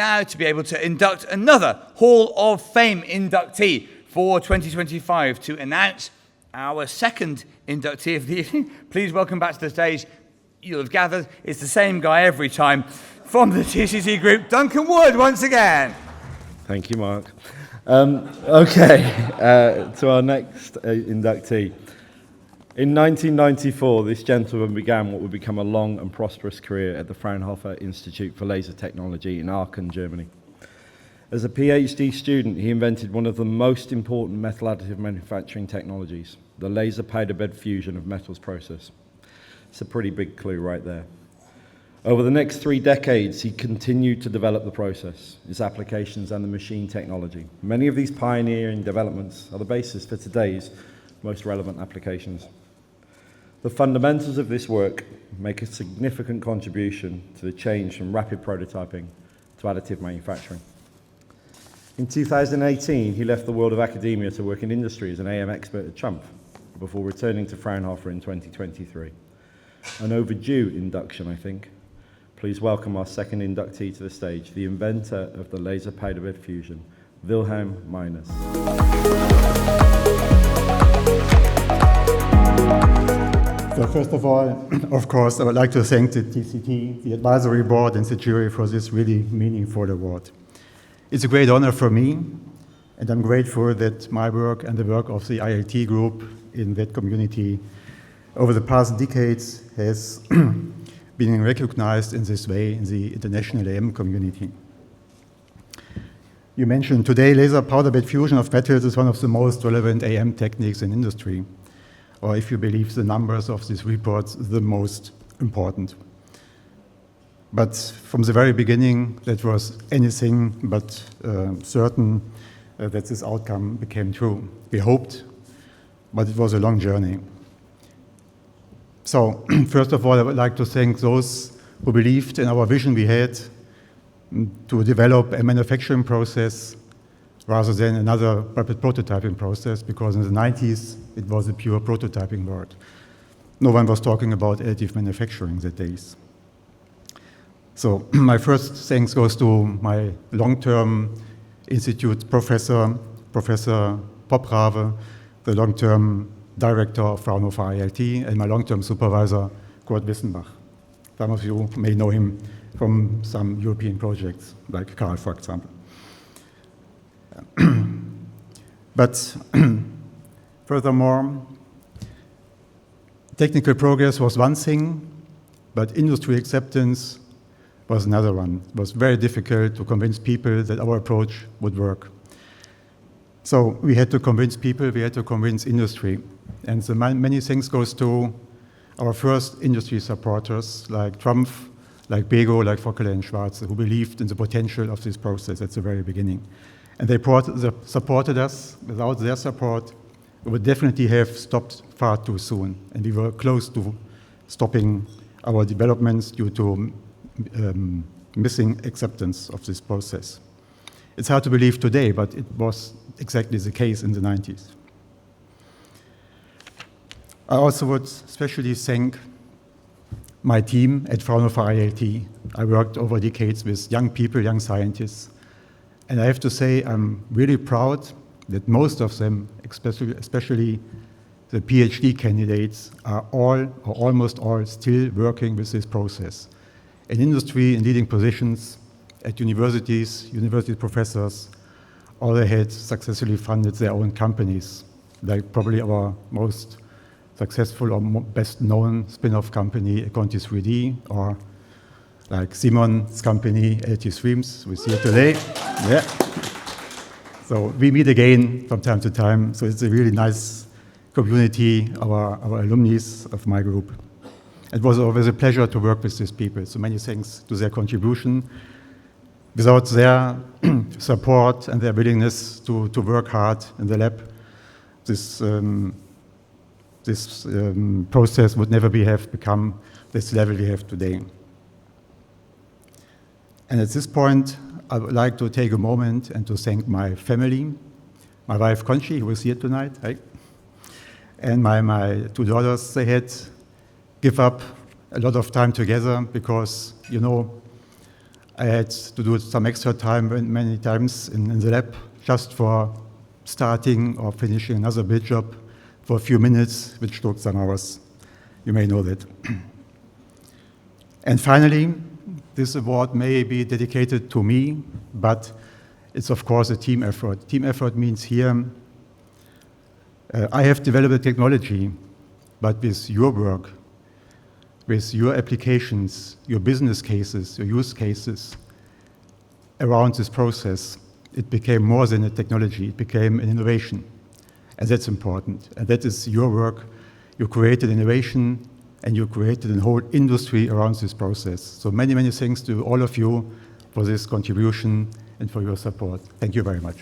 now to be able to induct another Hall of Fame inductee for 2025 to announce our second inductee of the evening. Please welcome back to the stage. You'll have gathered it's the same guy every time from the TCT group, Duncan Wood, once again. Thank you, Mark. To our next inductee. In 1994, this gentleman began what would become a long and prosperous career at the Fraunhofer Institute for Laser Technology in Aachen, Germany. As a PhD student, he invented one of the most important metal additive manufacturing technologies, the laser powder bed fusion of metals process. It's a pretty big clue right there. Over the next 3 decades, he continued to develop the process, its applications, and the machine technology. Many of these pioneering developments are the basis for today's most relevant applications. The fundamentals of this work make a significant contribution to the change from rapid prototyping to additive manufacturing. In 2018, he left the world of academia to work in industry as an AM expert at Chump before returning to Fraunhofer in 2023. An overdue induction, I think. Please welcome our second inductee to the stage, the inventor of the laser powder bed fusion, Wilhelm Meiners. So first of all, of course, I would like to thank the TCT, the advisory board, and the jury for this really meaningful award. It's a great honor for me, and I'm grateful that my work and the work of the ILT group in that community over the past decades has been recognized in this way in the international AM community. You mentioned today laser powder bed fusion of metals is one of the most relevant AM techniques in industry, or if you believe the numbers of these reports, the most important. But from the very beginning, that was anything but certain that this outcome became true. We hoped, but it was a long journey. So, first of all, I would like to thank those who believed in our vision we had to develop a manufacturing process rather than another rapid prototyping process, because in the 90s, it was a pure prototyping world. No one was talking about additive manufacturing these days. So my first thanks goes to my long-term institute professor, Professor Poprave, the long-term director of Fraunhofer ILT, and my long-term supervisor, Kurt Wissenbach. Some of you may know him from some European projects, like Karl, for example. But furthermore, technical progress was one thing, but industry acceptance was another one. It was very difficult to convince people that our approach would work. So we had to convince people, we had to convince industry. And the many things goes to our first industry supporters, like Trump, like Bego, like Fokkele and Schwarze, who believed in the potential of this process at the very beginning. And they supported us. Without their support, we would definitely have stopped far too soon. And we were close to stopping our developments due to missing acceptance of this process. It's hard to believe today, but it was exactly the case in the 90s. I also would especially thank my team at Fraunhofer ILT. I worked over decades with young people, young scientists. And I have to say, I'm really proud that most of them, especially the PhD candidates, are all, or almost all, still working with this process. In industry, in leading positions, at universities, university professors, all they had successfully funded their own companies, like probably our most successful or best known spin-off company, Conti 3D, or like Simon's company, LT Streams, we see it today. Yeah. So we meet again from time to time. So it's a really nice community, our alumni of my group. It was always a pleasure to work with these people. So many thanks to their contribution. Without their support and their willingness to work hard in the lab, this process would never have become this level we have today. And at this point, I would like to take a moment and to thank my family, my wife Conchi, who is here tonight, right? And my 2 daughters. They had give up a lot of time together because, you know, I had to do some extra time many times in the lab just for starting or finishing another build job for a few minutes, which took some hours. You may know that. And finally, this award may be dedicated to me, but it's of course a team effort. Team effort means here, I have developed a technology, but with your work, with your applications, your business cases, your use cases around this process, it became more than a technology, it became an innovation. And that's important. And that is your work. You created innovation and you created a whole industry around this process. So many, many thanks to all of you for this contribution and for your support. Thank you very much.